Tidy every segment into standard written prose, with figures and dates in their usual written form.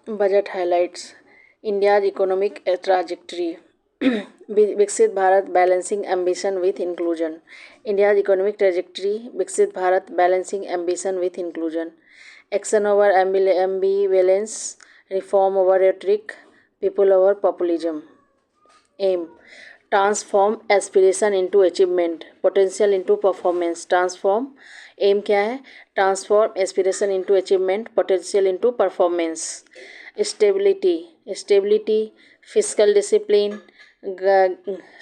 Budget highlights India's economic trajectory. Viksit Bharat balancing ambition with inclusion. India's economic trajectory. Viksit Bharat balancing ambition with inclusion. Action over ambivalence, reform over rhetoric, people over populism. Aim transform aspiration into achievement, potential into performance. Transform एम क्या है transform aspiration into achievement potential into performance stability fiscal discipline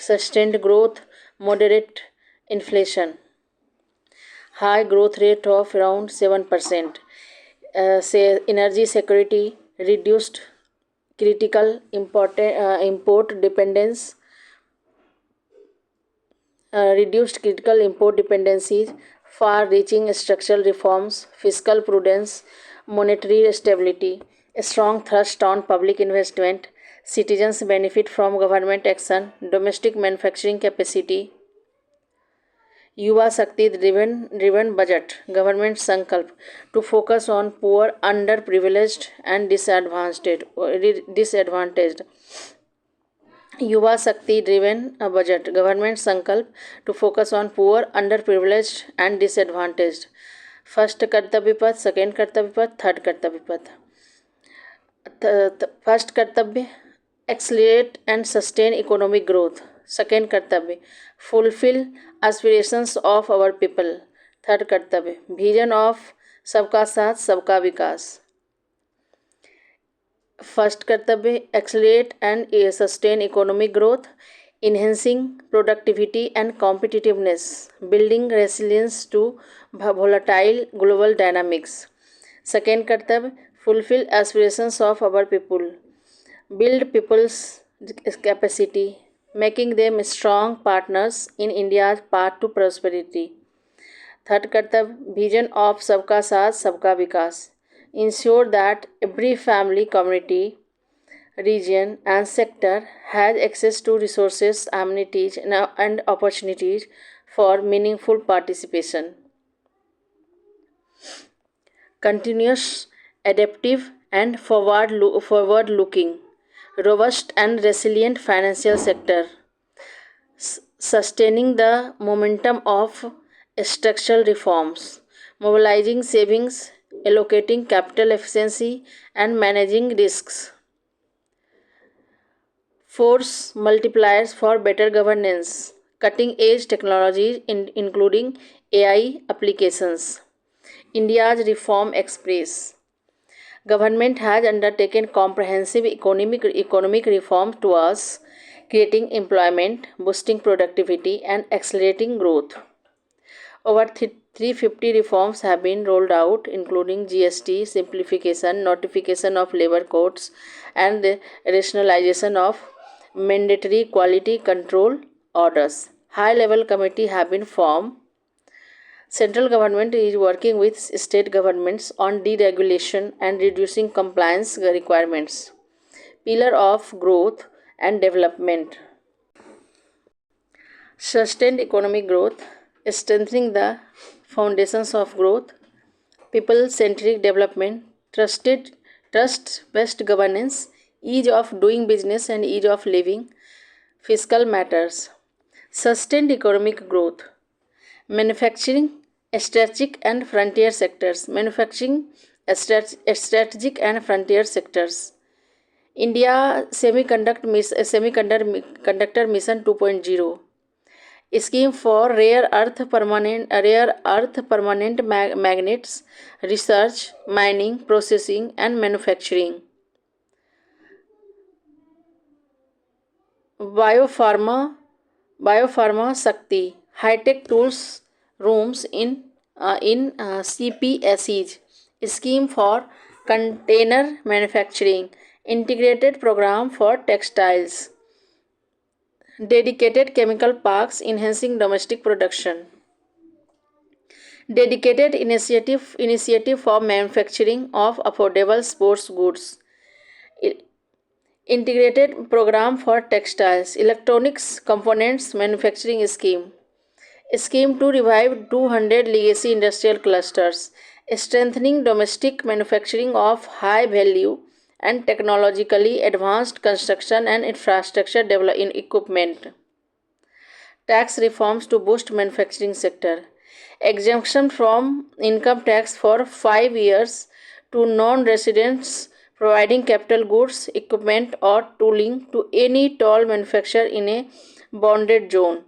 sustained growth moderate inflation high growth rate of around 7% से energy security reduced critical import dependence reduced critical import dependencies far-reaching structural reforms fiscal prudence monetary stability a strong thrust on public investment citizens benefit from government action domestic manufacturing capacity युवा शक्ति driven budget government sankalp to focus on poor underprivileged and disadvantaged युवा शक्ति driven budget government sankalp to focus on poor underprivileged and disadvantaged first कर्तव्य पथ second कर्तव्य पथ third कर्तव्य Path first kartavya accelerate and sustain economic growth second kartavya fulfil aspirations of our people third kartavya vision of sabka saath sabka vikas first kartavya accelerate and sustain economic growth enhancing productivity and competitiveness building resilience to volatile global dynamics second कर्तव्य fulfill aspirations of our people build people's capacity making them strong partners in India's path to prosperity third कर्तव्य vision of सबका साथ सबका विकास ensure that every family community region and sector has access to resources, amenities, and opportunities for meaningful participation. Continuous, adaptive, and forward-looking, robust and resilient financial sector, sustaining the momentum of structural reforms, mobilizing savings, allocating capital efficiency, and managing risks. Force multipliers for better governance, cutting-edge technologies including AI applications. India's Reform Express. Government has undertaken comprehensive economic reform towards creating employment, boosting productivity, and accelerating growth. Over 350 reforms have been rolled out, including GST simplification, notification of labor codes, and the rationalization of mandatory quality control orders. High-level committee have been formed. Central government is working with state governments on deregulation and reducing compliance requirements. Pillar of growth and development. Sustained economic growth, strengthening the foundations of growth, people-centric development, trust-based governance, ease of doing business and ease of living, fiscal matters, sustained economic growth, manufacturing, strategic and frontier sectors, strategic and frontier sectors. India Semiconductor Mission 2.0, scheme for rare earth permanent magnets, research, mining, processing, and manufacturing. Biopharma Shakti, high-tech tools rooms in CPSEs, scheme for container manufacturing, integrated program for textiles, dedicated chemical parks enhancing domestic production, dedicated initiative for manufacturing of affordable sports goods, integrated program for textiles, electronics components manufacturing scheme to revive 200 legacy industrial clusters, strengthening domestic manufacturing of high value and technologically advanced construction and infrastructure equipment. Tax reforms to boost manufacturing sector. Exemption from income tax for 5 years to non-residents providing capital goods, equipment or tooling to any toll manufacturer in a bonded zone.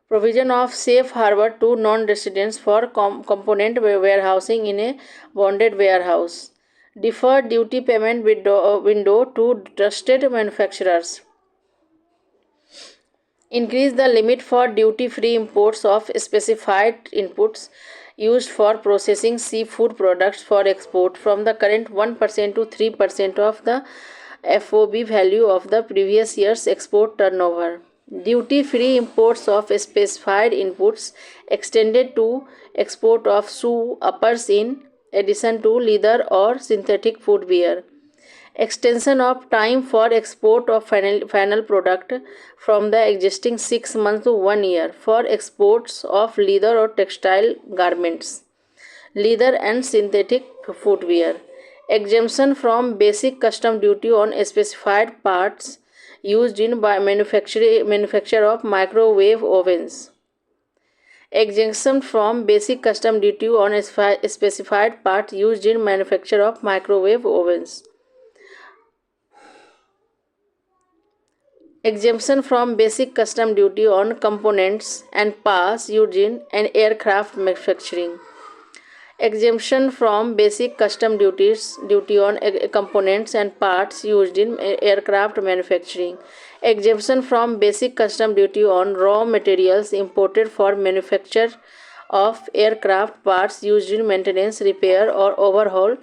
Provision of safe harbor to non-residents for component warehousing in a bonded warehouse. Deferred duty payment window to trusted manufacturers. Increase the limit for duty-free imports of specified inputs used for processing seafood products for export from the current 1% to 3% of the FOB value of the previous year's export turnover. Duty-free imports of specified inputs extended to export of shoe uppers in addition to leather or synthetic footwear. Extension of time for export of final product from the existing 6 months to 1 year for exports of leather or textile garments, leather and synthetic footwear. Exemption from basic custom duty on specified parts used in manufacture of microwave ovens. Exemption from basic custom duty on specified parts used in manufacture of microwave ovens. Exemption from basic custom duty on components and parts used in an aircraft manufacturing. Exemption from basic custom duty on components and parts used in aircraft manufacturing. Exemption from basic custom duty on raw materials imported for manufacture of aircraft parts used in maintenance, repair or overhaul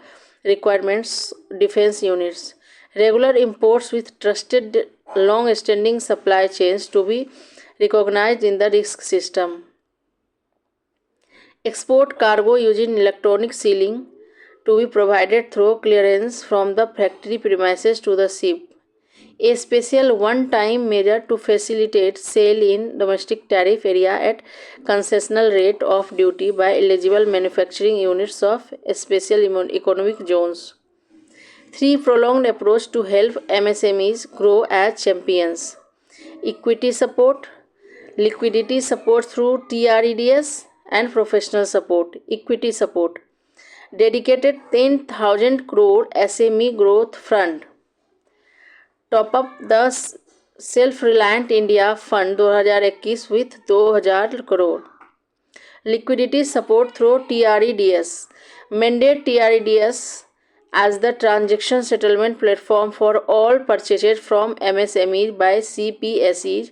requirements defense units. Regular imports with trusted long-standing supply chains to be recognized in the risk system. Export cargo using electronic sealing to be provided through clearance from the factory premises to the ship. A special one-time measure to facilitate sale in domestic tariff area at concessional rate of duty by eligible manufacturing units of special economic zones. 3. Prolonged approach to help MSMEs grow as champions. Equity support, liquidity support through TREDS and professional support. Equity support. Dedicated 10,000 crore SME growth fund. Top up the Self-Reliant India Fund 2021 with 2,000 crore. Liquidity support through TREDS. Mandate TREDS as the transaction settlement platform for all purchases from MSMEs by CPSEs,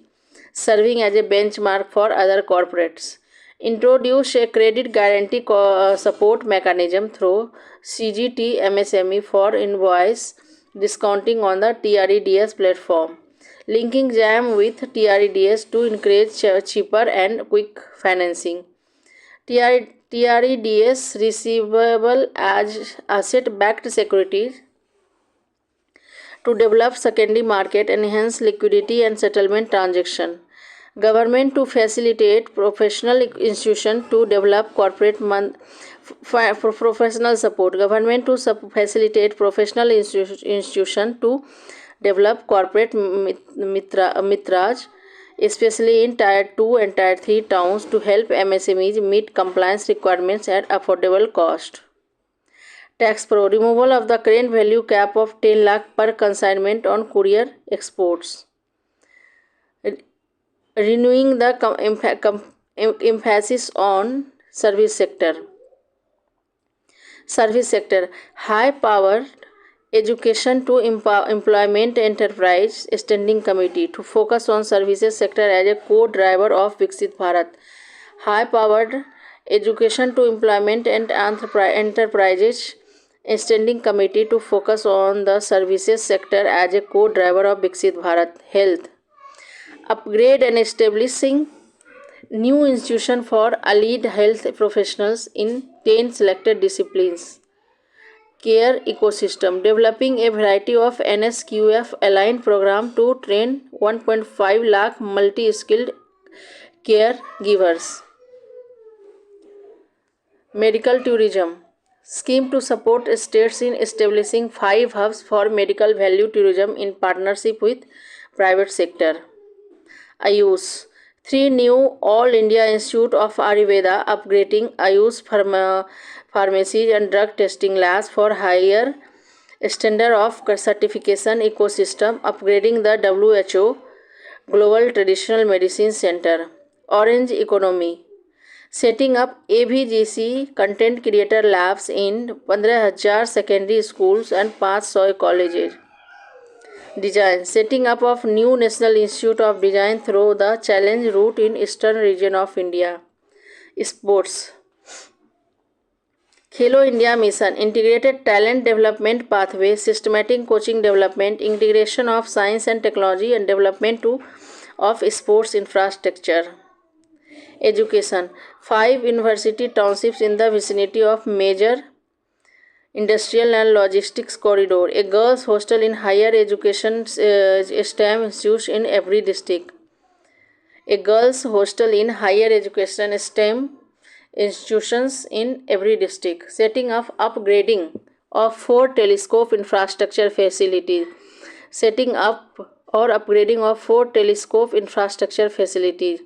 serving as a benchmark for other corporates. Introduce a credit guarantee support mechanism through CGT MSME for invoice discounting on the TREDS platform, linking JAM with TREDS to encourage cheaper and quick financing. TREDS receivable as asset-backed securities to develop secondary market, enhance liquidity and settlement transaction. Government to facilitate professional institution to develop corporate professional support. Government to facilitate professional institution to develop corporate mitras, especially in Tier 2 and Tier 3 towns to help MSMEs meet compliance requirements at affordable cost. Tax Pro, removal of the current value cap of 10 lakh per consignment on courier exports. Renewing the emphasis on service sector. Service sector, high-powered education to employment enterprise standing committee to focus on services sector as a core driver of Viksit Bharat. High-powered education to employment and enterprises standing committee to focus on the services sector as a core driver of Viksit Bharat. Health, upgrade and establishing new institution for allied health professionals in 10 selected disciplines. Care ecosystem, developing a variety of NSQF aligned program to train 1.5 lakh multi-skilled care givers. Medical tourism, Scheme to support states in establishing 5 hubs for medical value tourism in partnership with private sector. Ayush. 3 new All India Institute of Ayurveda upgrading Ayush pharmacies and drug testing labs for higher standard of certification ecosystem, upgrading the WHO Global Traditional Medicine Center. Orange Economy. Setting up AVGC content creator labs in 15,000 secondary schools and 500 colleges. Design. Setting up of new National Institute of Design through the challenge route in eastern region of India. Sports. Khelo India Mission. Integrated talent development pathway, systematic coaching development, integration of science and technology and development of sports infrastructure. Education. 5 university townships in the vicinity of major industrial and logistics corridor. A girls' hostel in higher education STEM institutes in every district. A girls' hostel in higher education STEM institutions in every district. Setting up upgrading of 4 telescope infrastructure facilities. Setting up or upgrading of 4 telescope infrastructure facilities.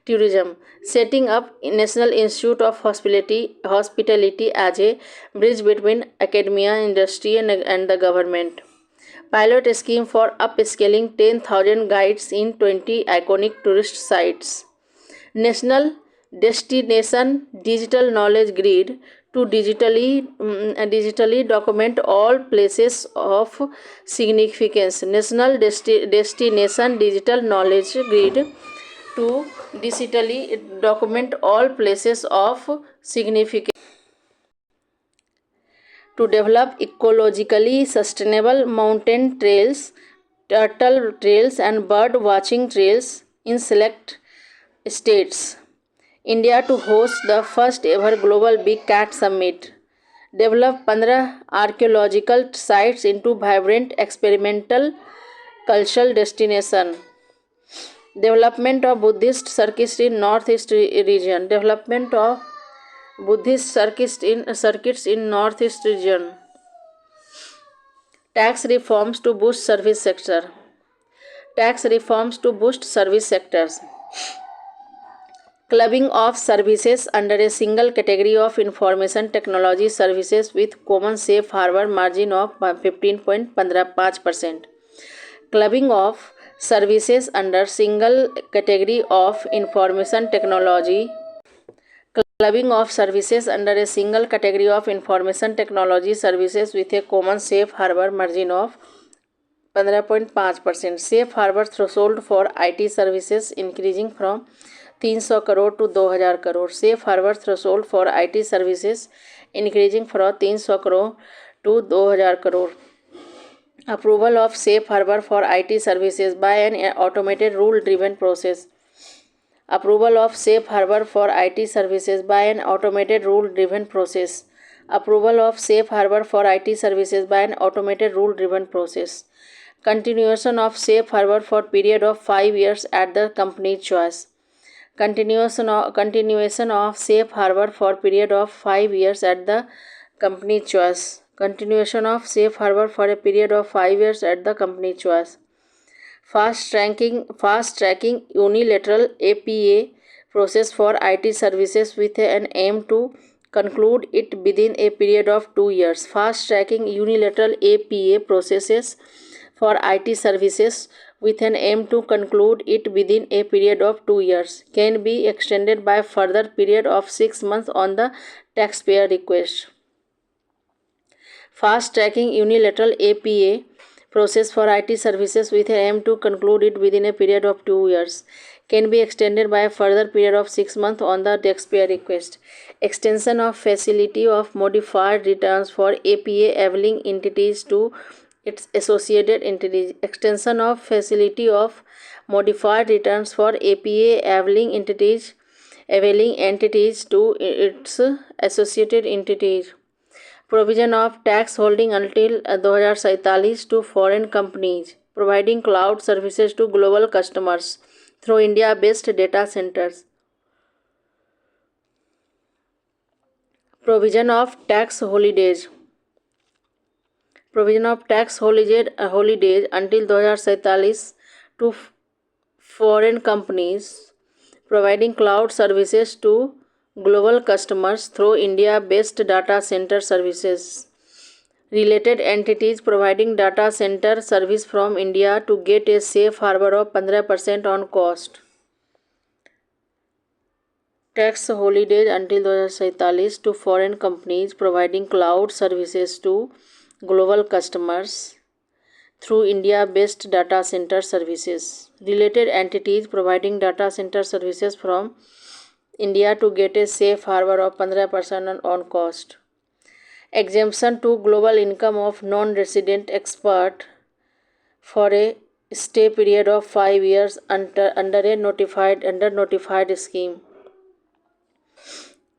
Tourism. Setting up National Institute of Hospitality as a bridge between academia, industry and the government. Pilot scheme for upscaling 10,000 guides in 20 iconic tourist sites. National Destination Digital Knowledge Grid to digitally document all places of significance. National Destination Digital Knowledge Grid to digitally document all places of significance. To develop ecologically sustainable mountain trails, turtle trails, and bird watching trails in select states. India to host the first ever Global Big Cat Summit. Develop 15 archaeological sites into vibrant experimental cultural destination. Development of Buddhist circuits in Northeast region. Development of Buddhist circuits in Northeast region. Tax reforms to boost service sector. Tax reforms to boost service sectors. Clubbing of services under a single category of information technology services with common safe harbor margin of 15.15%. Clubbing of services under single category of information technology. Clubbing of services under a single category of information technology services with a common safe harbor margin of 15.5%. Safe harbor threshold for IT services increasing from 300 crore to 2000 crore. Safe harbor threshold for IT services increasing from 300 crore to 2000 crore. Approval of safe harbor for IT services by an automated rule-driven process. Approval of safe harbor for IT services by an automated rule-driven process. Approval of safe harbor for IT services by an automated rule-driven process. Continuation of safe harbor for period of 5 years at the company's choice. Continuation of safe harbor for period of 5 years at the company's choice. Continuation of safe harbor for a period of 5 years at the company's choice. Fast tracking unilateral APA process for IT services with an aim to conclude it within a period of 2 years. Fast tracking unilateral APA processes for IT services with an aim to conclude it within a period of 2 years can be extended by further period of 6 months on the taxpayer request. Fast tracking unilateral APA process for IT services with an aim to conclude it within a period of 2 years can be extended by a further period of 6 months on the taxpayer request. Extension of facility of modified returns for APA availing entities to its associated entities. Extension of facility of modified returns for APA availing entities to its associated entities. Provision of tax holding until 2047 to foreign companies, providing cloud services to global customers through India-based data centers. Provision of tax holidays. Provision of tax holidays until 2047 to foreign companies providing cloud services to global customers through India-based data center services. Related entities providing data center service from India to get a safe harbor of 15% on cost. Tax holidays until 2047 to foreign companies providing cloud services to global customers through India-based data center services. Related entities providing data center services from India to get a safe harbor of 15% on cost. Exemption to global income of non-resident expert for a stay period of 5 years under notified scheme.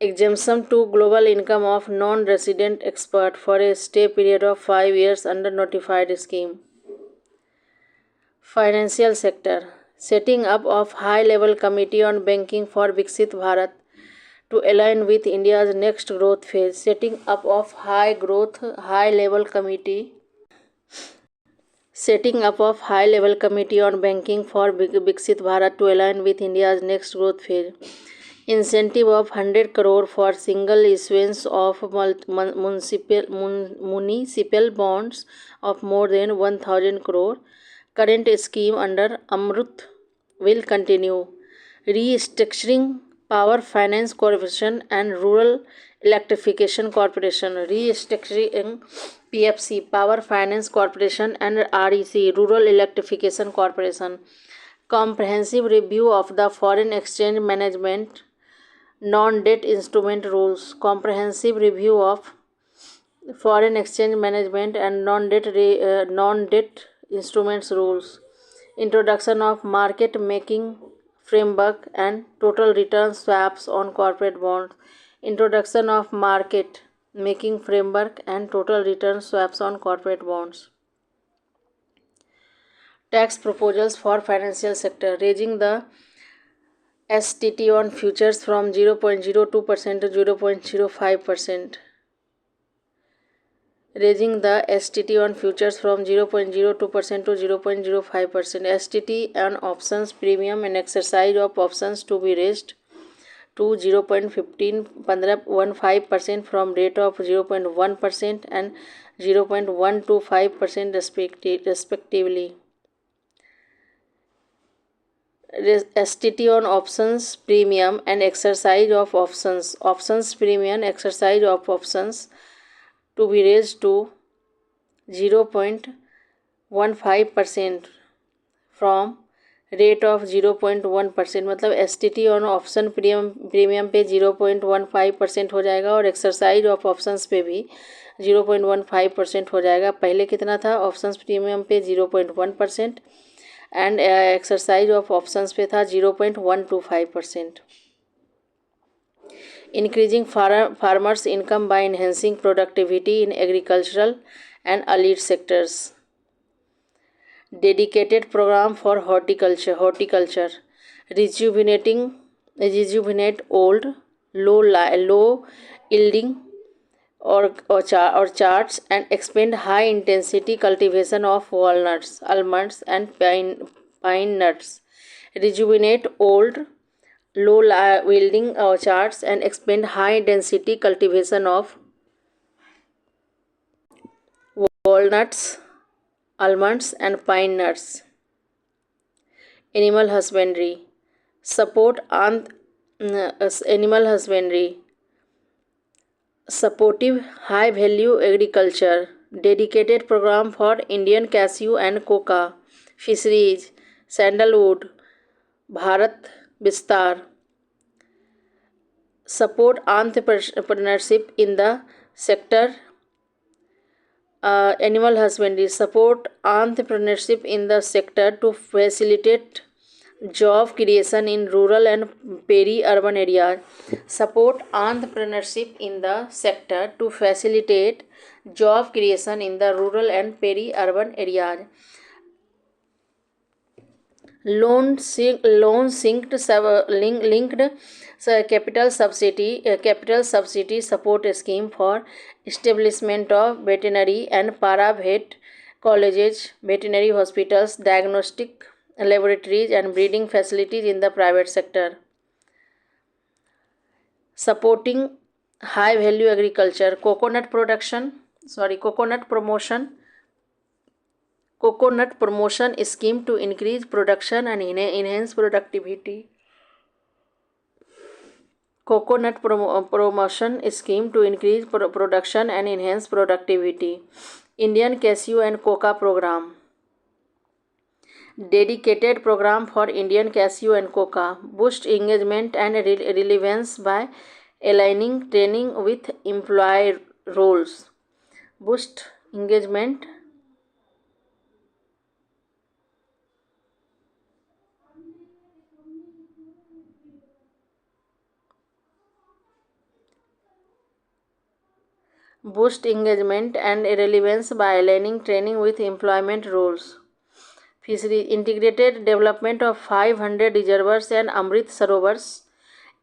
Exemption to global income of non-resident expert for a stay period of 5 years under notified scheme. Financial sector. Setting up of high-level committee on banking for Viksit Bharat to align with India's next growth phase. Setting up of high-level committee on banking for Viksit Bharat to align with India's next growth phase. Incentive of 100 crore for single issuance of municipal bonds of more than 1000 crore. Current scheme under Amrut will continue. Restructuring Power Finance Corporation and Rural Electrification Corporation. Restructuring PFC, Power Finance Corporation, and REC, Rural Electrification Corporation. Comprehensive review of the foreign exchange management non-debt instrument rules. Comprehensive review of foreign exchange management and non-debt instruments rules. Introduction of market making framework and total return swaps on corporate bonds. Introduction of market making framework and total return swaps on corporate bonds. Tax proposals for financial sector. Raising the STT on futures from 0.02% to 0.05%. Raising the STT on futures from 0.02% to 0.05%. STT on options premium and exercise of options to be raised to 0.15% from rate of 0.1% and 0.125% respectively. STT on options premium and exercise of options premium and exercise of options to be raised to 0.15% from rate of 0.1%. मतलब STT on option premium पे 0.15% हो जाएगा और exercise of options पे भी 0.15% हो जाएगा. पहले कितना था? ऑप्शंस प्रीमियम पे 0.1% एंड एक्सरसाइज ऑफ ऑप्शंस पे था 0.125%. Increasing farmers income by enhancing productivity in agricultural and allied sectors. Dedicated program for horticulture. Rejuvenate old, low yielding orchards and expand high intensity cultivation of walnuts, almonds and pine nuts. Rejuvenate old, low yielding orchards and expand high density cultivation of walnuts, almonds and pine nuts. Animal husbandry. Support animal husbandry. Supportive high value agriculture. Dedicated program for Indian cashew and coca fisheries, sandalwood, Bharat Bistar. Support entrepreneurship in the sector. Animal husbandry. Support entrepreneurship in the sector to facilitate job creation in rural and peri-urban areas. Support entrepreneurship in the sector to facilitate job creation in the rural and peri-urban areas. Linked capital subsidy support scheme for establishment of veterinary and para-vet colleges, veterinary hospitals, diagnostic laboratories and breeding facilities in the private sector. Supporting high value agriculture, coconut promotion scheme to increase production and enhance productivity. Promotion scheme to increase production and enhance productivity. Indian Cashew and Coca program. Dedicated program for Indian Cashew and Coca. Boost engagement and relevance by aligning training with employee roles. Boost engagement and relevance by aligning training with employment roles. Fishery integrated development of 500 reservoirs and Amrit Sarovars,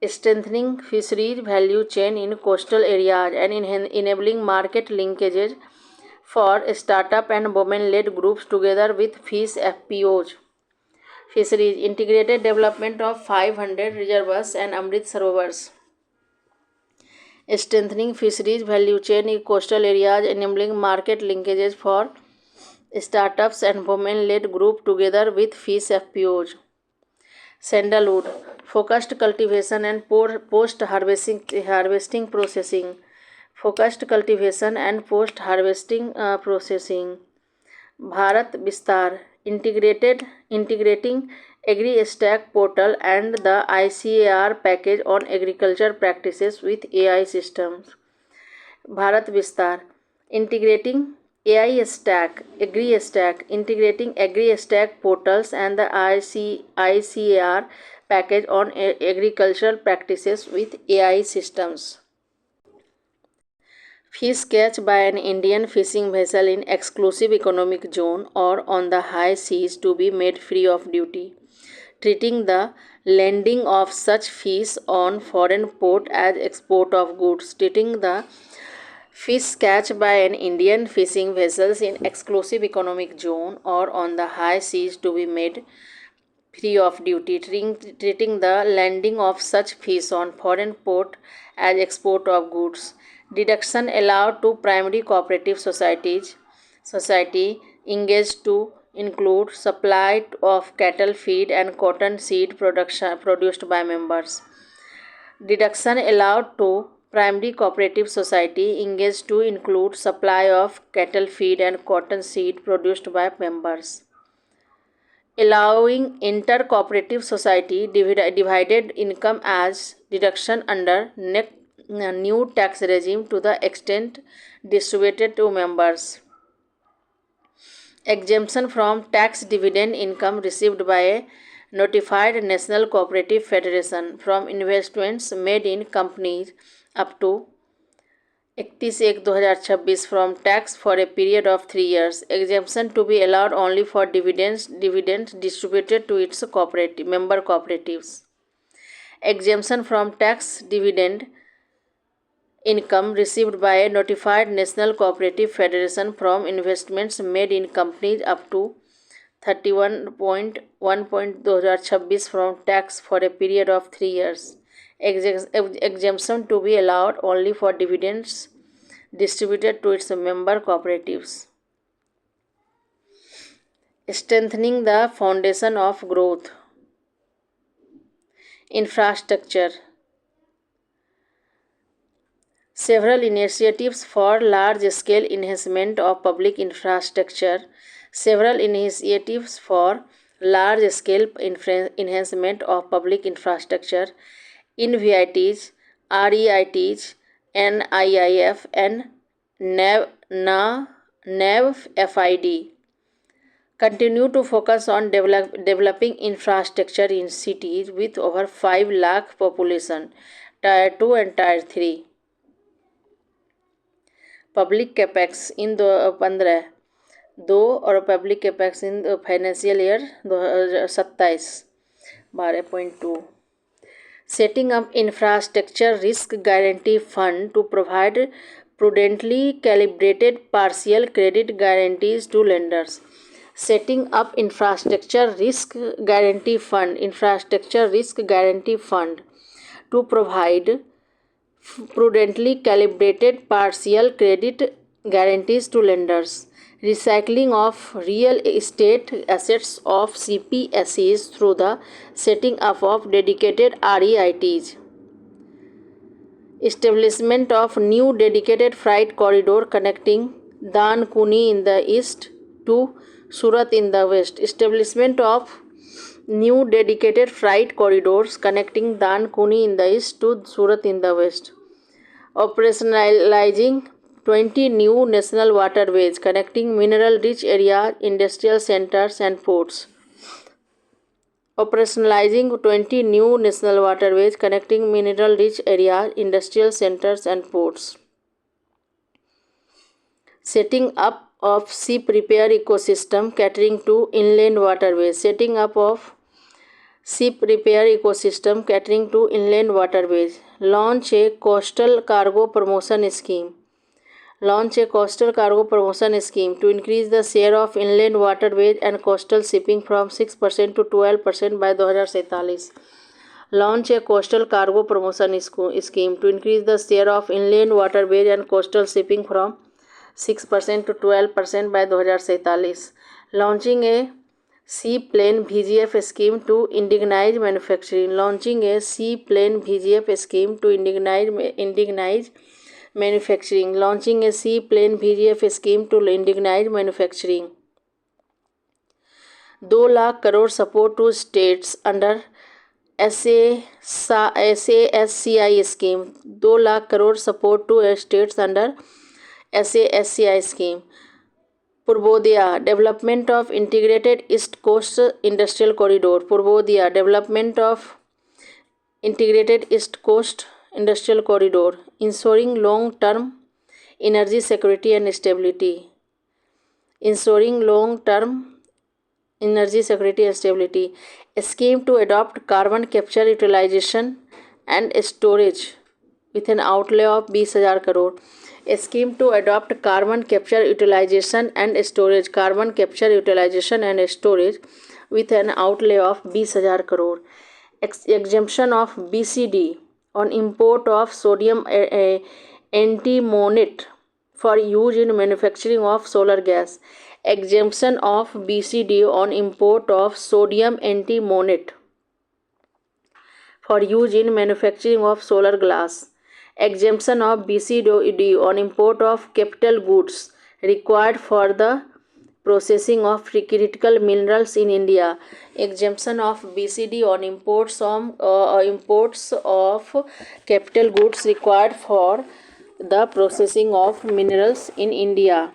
strengthening fisheries value chain in coastal areas and enabling market linkages for startup and women-led groups together with fish FPOs. Fisheries integrated development of 500 reservoirs and Amrit Sarovars, strengthening fisheries value chain in coastal areas, enabling market linkages for startups and women-led group together with fish FPOs. Sandalwood, focused cultivation and post-harvesting processing. Focused cultivation and post-harvesting processing. Bharat Vistar, integrating AgriStack portal and the ICAR package on agriculture practices with AI systems. Bharat Vistar, integrating AgriStack, integrating AgriStack portals and the ICAR package on agricultural practices with AI systems. Fish catch by an Indian fishing vessel in exclusive economic zone or on the high seas to be made free of duty, treating the landing of such fish on foreign port as export of goods, treating the fish catch by an Indian fishing vessels in exclusive economic zone or on the high seas to be made free of duty, treating the landing of such fish on foreign port as export of goods. Deduction allowed to primary cooperative society engaged to include supply of cattle feed and cotton seed production produced by members. Deduction allowed to primary cooperative society engaged to include supply of cattle feed and cotton seed produced by members. Allowing inter-cooperative society divided income as deduction under new tax regime to the extent distributed to members. Exemption from tax dividend income received by a notified national cooperative federation from investments made in companies up to 31/1/2026 from tax for a period of 3 years. Exemption to be allowed only for dividends distributed to its member cooperatives. Exemption from tax dividend income received by a notified national cooperative federation from investments made in companies up to 31/1/2026 from tax for a period of 3 years. Exemption to be allowed only for dividends distributed to its member cooperatives. Strengthening the foundation of growth. Infrastructure. Several initiatives for large-scale enhancement of public infrastructure. Several initiatives for large-scale enhancement of public infrastructure INVITs, REITs, NIIF and NAVFID continue to focus on developing infrastructure in cities with over 5 lakh population, Tier 2 and Tier 3. Public capex in 15 2 और public capex in financial year 2027 12.2. Setting up infrastructure risk guarantee fund to provide prudently calibrated partial credit guarantees to lenders. Setting up infrastructure risk guarantee fund to provide prudently calibrated partial credit guarantees to lenders. Recycling of real estate assets of CPSEs through the setting up of dedicated REITs. Establishment of new dedicated freight corridor connecting Dankuni in the east to Surat in the west. Establishment of new dedicated freight corridors connecting Dankuni in the east to Surat in the west. Operationalizing 20 new national waterways connecting mineral-rich areas, industrial centers and ports. Operationalizing 20 new national waterways connecting mineral-rich areas, industrial centers and ports. Setting up of ship repair ecosystem catering to inland waterways. Setting up of ship repair ecosystem catering to inland waterways. Launch a coastal cargo promotion scheme. Launch a coastal cargo promotion scheme to increase the share of inland waterways and coastal shipping from 6% to 12% by 2047. Launch a coastal cargo promotion scheme to increase the share of inland waterways and coastal shipping from 6% to 12% by 2047. Launching a seaplane VGF scheme to indigenize manufacturing. Launching a seaplane VGF scheme to indigenize manufacturing. Launching a seaplane VGF scheme to indigenize manufacturing. 2 lakh crore support to states under SASCI scheme. 2 lakh crore support to states under SASCI scheme. Purvodaya development of integrated East Coast Industrial Corridor. Purvodaya development of integrated East Coast Industrial Corridor, ensuring long-term energy security and stability. Ensuring long-term energy security and stability. A scheme to adopt carbon capture, utilization and storage with an outlay of 20,000 crore. A scheme to adopt carbon capture, utilization and storage. Carbon capture, utilization and storage with an outlay of 20,000 crore. Exemption of BCD on import of sodium antimonate for use in manufacturing of solar gas. Exemption of BCD on import of sodium antimonate for use in manufacturing of solar glass. Exemption of BCD on import of capital goods required for the processing of critical minerals in India. Exemption of BCD on imports of capital goods required for the processing of minerals in India.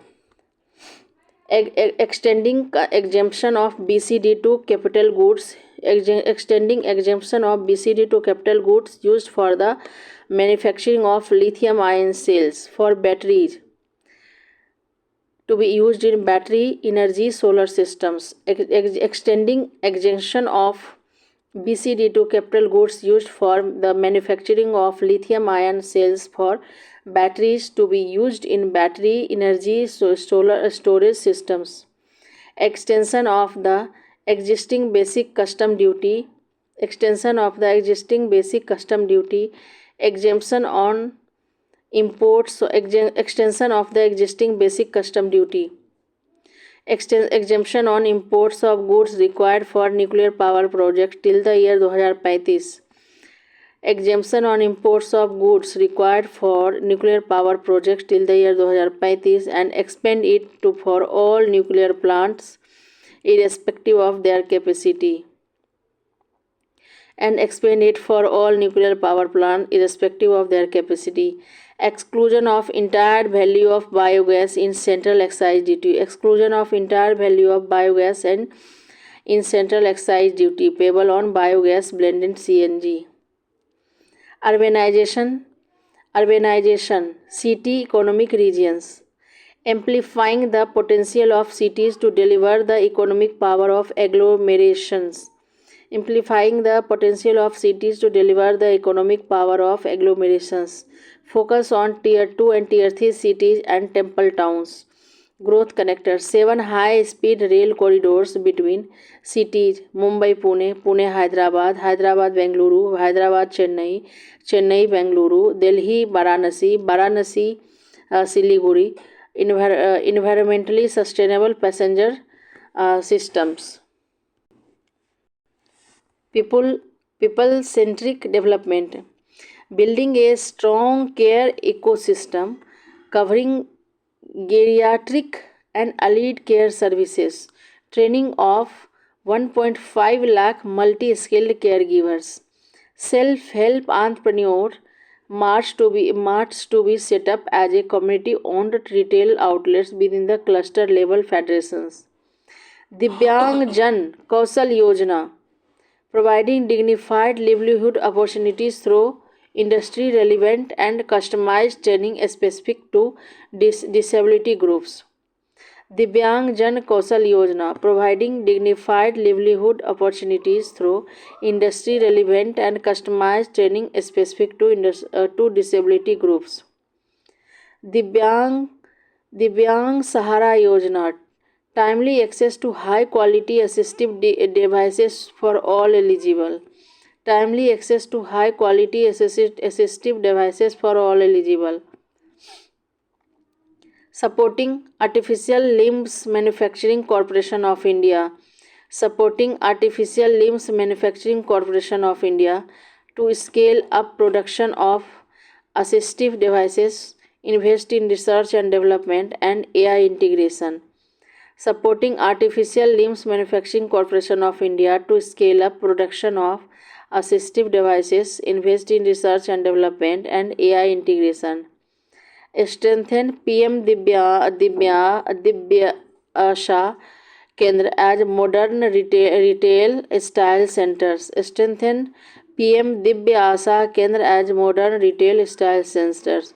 Extending exemption of BCD to capital goods. Extending exemption of BCD to capital goods used for the manufacturing of lithium ion cells for batteries to be used in battery energy solar systems. Extending exemption of BCD to capital goods used for the manufacturing of lithium ion cells for batteries to be used in battery energy solar storage systems. Extension of the existing basic custom duty. Extension of the existing basic custom duty. Exemption on imports. Extension of the existing basic custom duty. Exemption on imports of goods required for nuclear power project till the year 2035. Exemption on imports of goods required for nuclear power projects till the year 2035 and expand it to for all nuclear plants irrespective of their capacity. And expand it for all nuclear power plants irrespective of their capacity. Exclusion of entire value of biogas in central excise duty. Exclusion of entire value of biogas and in central excise duty payable on biogas blended CNG. Urbanization, city economic regions. amplifying the potential of cities to deliver the economic power of agglomerations. Amplifying the potential of cities to deliver the economic power of agglomerations. Focus on Tier 2 and Tier 3 cities and temple towns. Growth connectors. 7 high-speed rail corridors between cities Mumbai Pune, Pune Hyderabad, Hyderabad Bengaluru, Hyderabad Chennai, Chennai Bengaluru, Delhi Varanasi, Varanasi Siliguri. Environmentally sustainable passenger systems. People centric development. Building a strong care ecosystem covering geriatric and allied care services, training of 1.5 lakh multi-skilled caregivers, self-help entrepreneur march to be set up as a community-owned retail outlets within the cluster level federations. Divyang Jan Kausal Yojana, providing dignified livelihood opportunities through industry relevant and customized training specific to disability groups. Divyang Jan Kausal Yojana, providing dignified livelihood opportunities through industry relevant and customized training specific to disability groups. Divyang Sahara Yojana, timely access to high quality assistive devices for all eligible. Timely access to high quality assistive devices for all eligible. Supporting Artificial Limbs Manufacturing Corporation of India. Supporting Artificial Limbs Manufacturing Corporation of India to scale up production of assistive devices, invest in research and development and AI integration. Supporting Artificial Limbs Manufacturing Corporation of India to scale up production of assistive devices, invest in research and development and AI integration. Strengthen PM Divya Asha Kendra as modern retail style centers. Strengthen PM Divya Asha Kendra as modern retail style centers.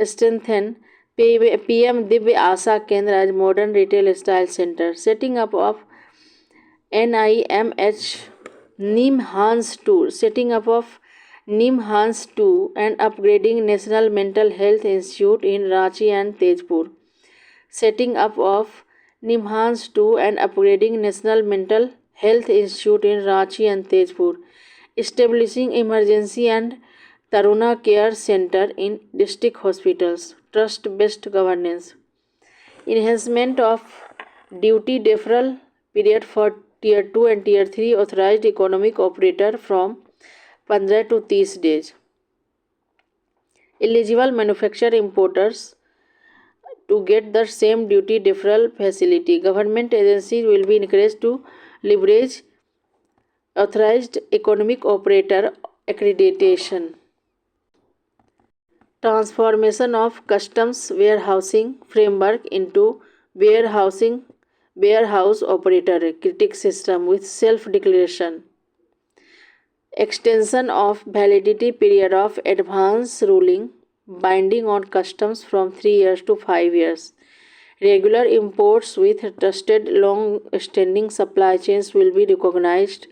Strengthen PM Divya Asha Kendra as modern retail style center. Setting up of NIMH NIMHANS 2. Setting up of NIMHANS 2 and upgrading National Mental Health Institute in Ranchi and Tezpur. Setting up of NIMHANS 2 and upgrading National Mental Health Institute in Ranchi and Tezpur. Establishing emergency and Taruna Care Center in district hospitals. Trust-based governance. Enhancement of duty deferral period for Tier 2 and Tier 3 authorized economic operator from 15 to 30 days. Eligible manufacturer importers to get the same duty deferral facility. Government agencies will be encouraged to leverage authorized economic operator accreditation. Transformation of customs warehousing framework into warehouse operator critic system with self-declaration. Extension of validity period of advance ruling binding on customs from 3 years to 5 years. Regular imports with trusted long-standing supply chains will be recognized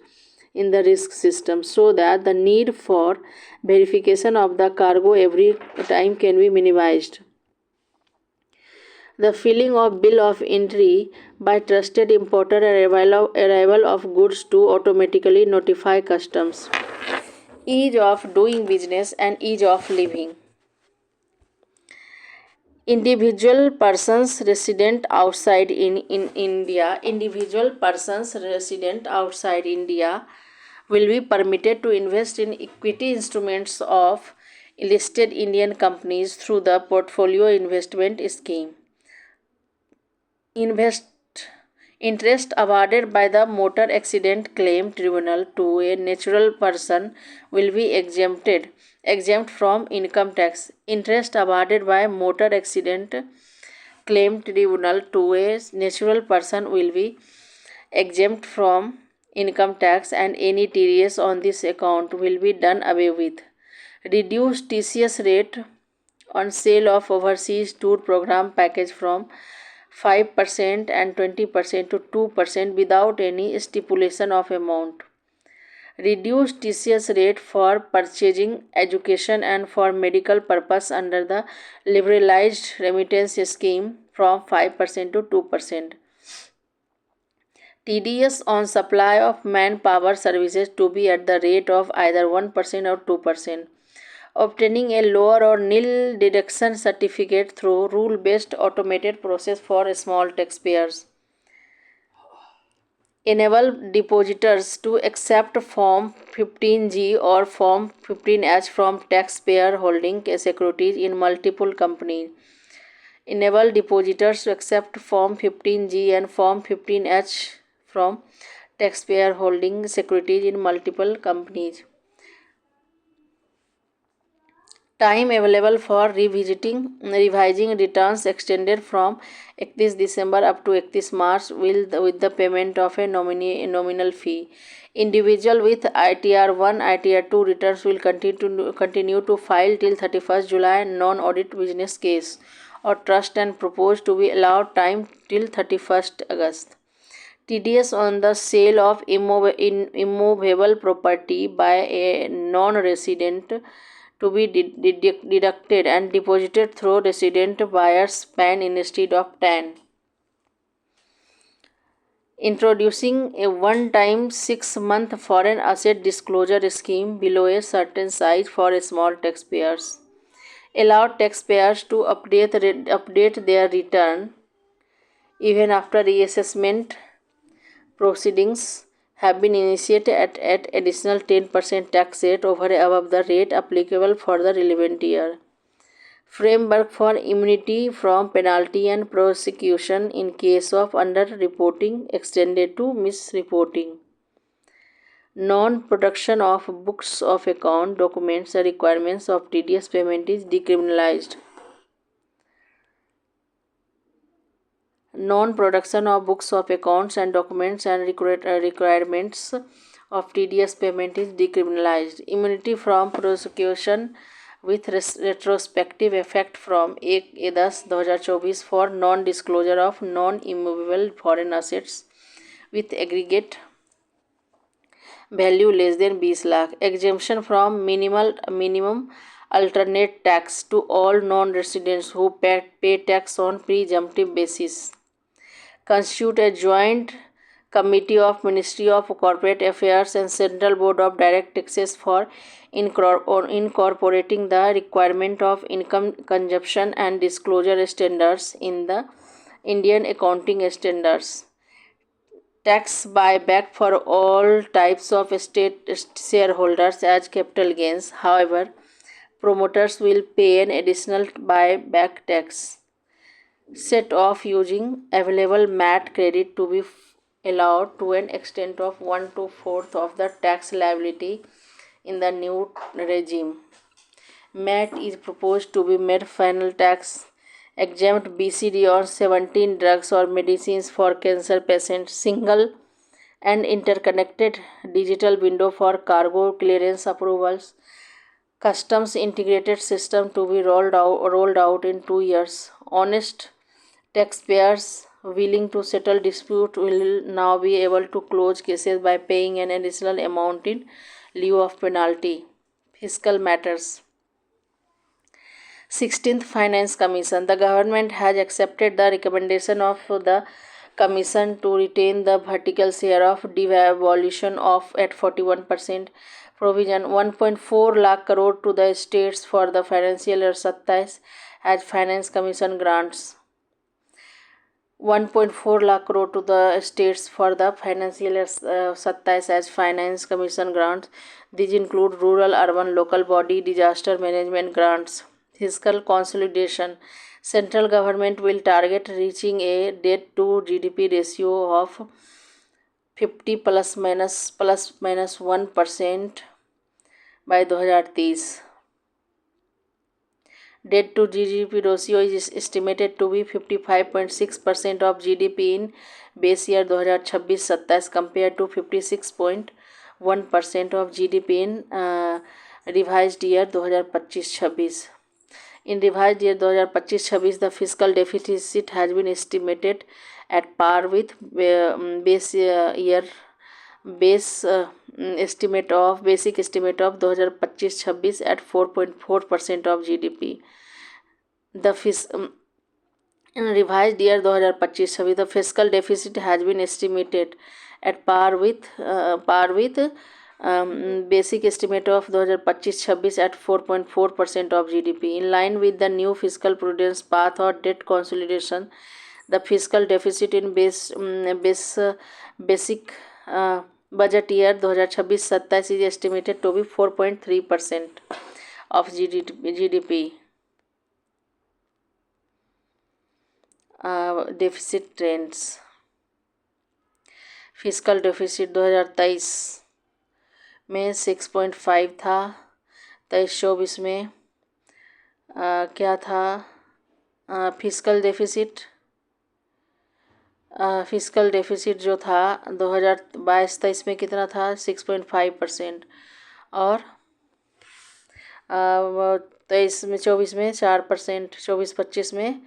in the risk system so that the need for verification of the cargo every time can be minimized. The filling of bill of entry by trusted importer and arrival of goods to automatically notify customs. Ease of doing business and ease of living. Individual persons resident outside in India will be permitted to invest in equity instruments of listed Indian companies through the Portfolio Investment Scheme. Interest awarded by the Motor Accident Claim Tribunal to a natural person will be exempt from income tax. Interest awarded by Motor Accident Claim Tribunal to a natural person will be exempt from income tax and any TDS on this account will be done away with. Reduced TCS rate on sale of overseas tour program package from 5% and 20% to 2% without any stipulation of amount. Reduced TCS rate for purchasing education and for medical purpose under the liberalized remittance scheme from 5% to 2%. TDS on supply of manpower services to be at the rate of either 1% or 2%. Obtaining a lower or nil deduction certificate through rule-based automated process for small taxpayers. Enable depositors to accept Form 15G or Form 15H from taxpayer holding securities in multiple companies. Enable depositors to accept Form 15G and Form 15H from taxpayer holding securities in multiple companies. Time available for revising returns extended from 31 December up to 31 March with the payment of a nominal fee. Individual with ITR 1, ITR 2 returns will continue to file till 31st July non-audit business case or trust and propose to be allowed time till 31st August. TDS on the sale of immovable property by a non-resident to be deducted and deposited through resident buyer's PAN instead of TAN. Introducing a one-time 6-month foreign asset disclosure scheme below a certain size for small taxpayers. Allow taxpayers to update their return even after reassessment proceedings have been initiated at additional 10% tax rate over above the rate applicable for the relevant year. Framework for immunity from penalty and prosecution in case of underreporting extended to misreporting. Non-production of books of account documents and requirements of TDS payment is decriminalized. Non-production of books of accounts and documents and requirements of TDS payment is decriminalized. Immunity from prosecution with retrospective effect from 1/10/2024 for non-disclosure of non-immovable foreign assets with aggregate value less than 20 lakh. Exemption from minimum alternate tax to all non-residents who pay tax on presumptive basis. Constitute a joint committee of Ministry of Corporate Affairs and Central Board of Direct Taxes for incorporating the requirement of income consumption and disclosure standards in the Indian accounting standards. Tax buyback for all types of state shareholders as capital gains. However, promoters will pay an additional buyback tax. Set off using available MAT credit to be allowed to an extent of 1/4 of the tax liability in the new regime. MAT is proposed to be made final tax exempt BCD on 17 drugs or medicines for cancer patients. Single and interconnected digital window for cargo clearance approvals. Customs integrated system to be rolled out in 2 years. Honest taxpayers willing to settle dispute will now be able to close cases by paying an additional amount in lieu of penalty. Fiscal matters. 16th Finance Commission. The government has accepted the recommendation of the Commission to retain the vertical share of devolution of at 41%. Provision 1.4 lakh crore to the states for the financial year 27 as Finance Commission grants. 1.4 lakh crore to the states for the financial year 27 as Finance Commission grants. These include rural, urban, local body, disaster management grants. Fiscal consolidation. Central government will target reaching a debt to GDP ratio of 50 plus minus 1% by 2030. Debt to GDP ratio is estimated to be 55.6% of GDP in base year 2026-27 compared to 56.1% of GDP in revised year 2025-26. In revised year 2025-26, the fiscal deficit has been estimated at par with basic estimate of 2025-26 at 4.4% of GDP. In revised year 2025-26, the fiscal deficit has been estimated at par with basic estimate of 2025-26 at 4.4% of GDP. In line with the new fiscal prudence path or debt consolidation, the fiscal deficit in basic budget year 2026-27 is estimated to be 4.3% of GDP. Deficit trends. Fiscal deficit 2023 में 6.5 था। 23-24 में क्या था fiscal deficit जो था 2022-23 में कितना था 6.5%। और 23-24 में 4%, 24-25 में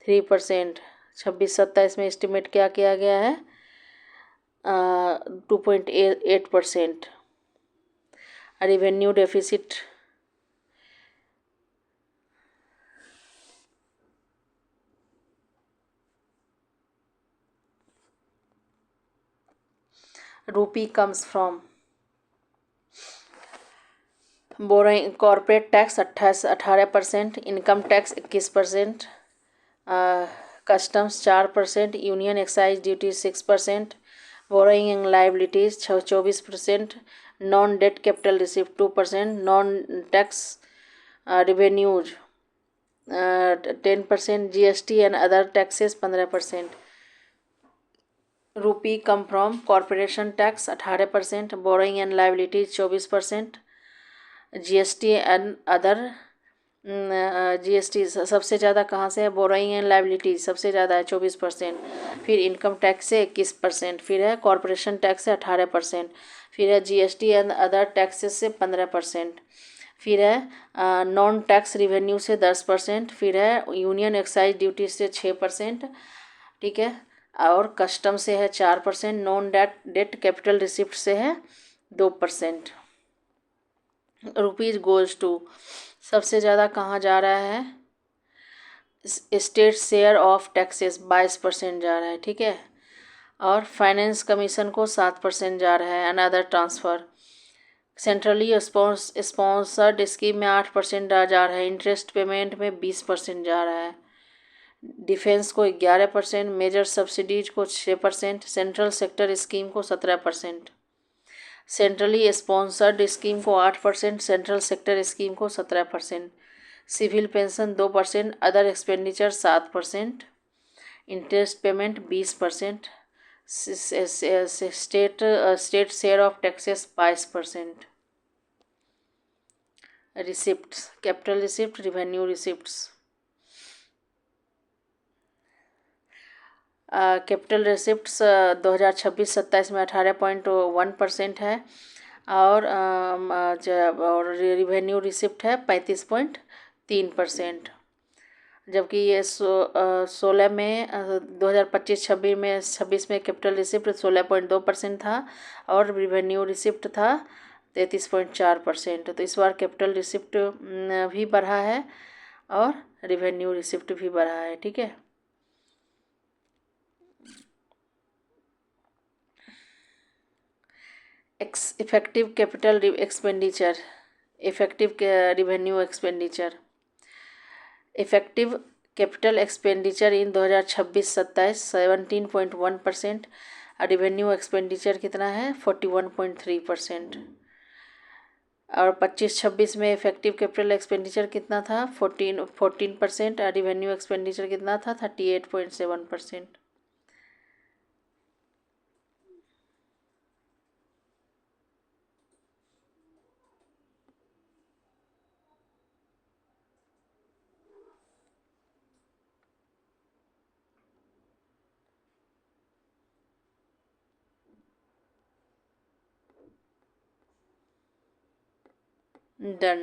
3%, 26-27 में एस्टिमेट क्या किया गया है 2.8%। रेवेन्यू डेफिसिट रूपी comes from borrowing, corporate tax 18%, income tax 21%, customs 4%, union excise duty 6%, borrowing and liabilities 24%, non debt capital receipt 2%, non tax revenues 10%, GST and other taxes 15%। रूपी come from corporation tax 18%, borrowing and liabilities 24%, GST and other GST सबसे ज़्यादा कहाँ से है borrowing and liabilities सबसे ज़्यादा है 24%। फिर इनकम टैक्स से 21%, फिर है कॉर्पोरेशन टैक्स से 18%, फिर है GST एंड अदर टैक्सेस से 15%, फिर है नॉन टैक्स रिवेन्यू से 10%, फिर है यूनियन एक्साइज ड्यूटी से 6%, ठीक है, और कस्टम से है 4%, नॉन डेट कैपिटल रिसिप्ट से है 2%। रुपीज़ गोज़ टू सबसे ज़्यादा कहाँ जा रहा है स्टेट शेयर ऑफ टैक्सेस 22% जा रहा है, ठीक है, और फाइनेंस कमीशन को 7% जा रहा है। Another transfer centrally sponsored scheme में 8% जा रहा है, इंटरेस्ट पेमेंट में 20% जा रहा है, डिफेंस को 11%, मेजर सब्सिडीज को 6%, सेंट्रल सेक्टर स्कीम को 17%, सेंट्रली स्पॉन्सर्ड स्कीम को 8%, सेंट्रल सेक्टर स्कीम को 17%, civil pension 2%, other expenditure 7%, interest payment 20%, state share of taxes 22%। Receipts, capital receipt, revenue receipts. Capital receipts 2026-27 में 18.1% है, और रिवेन्यू रिसिप्ट है 35.3%, जबकि ये 16 में 2025-26 में कैपिटल रिसिप्ट 16.2% था और रिवेन्यू रिसिप्ट था 33.4%। तो इस बार कैपिटल रिसिप्ट भी बढ़ा है और रिवेन्यू रिसिप्ट भी बढ़ा है, ठीक है। Effective capital expenditure, effective revenue expenditure, effective capital expenditure in 2026-27 17.1%, revenue expenditure कितना है 41.3%, और 25-26 में इफेक्टिव कैपिटल एक्सपेंडिचर कितना था 14%, और रिवेन्यू एक्सपेंडिचर कितना था 38.7%। डन।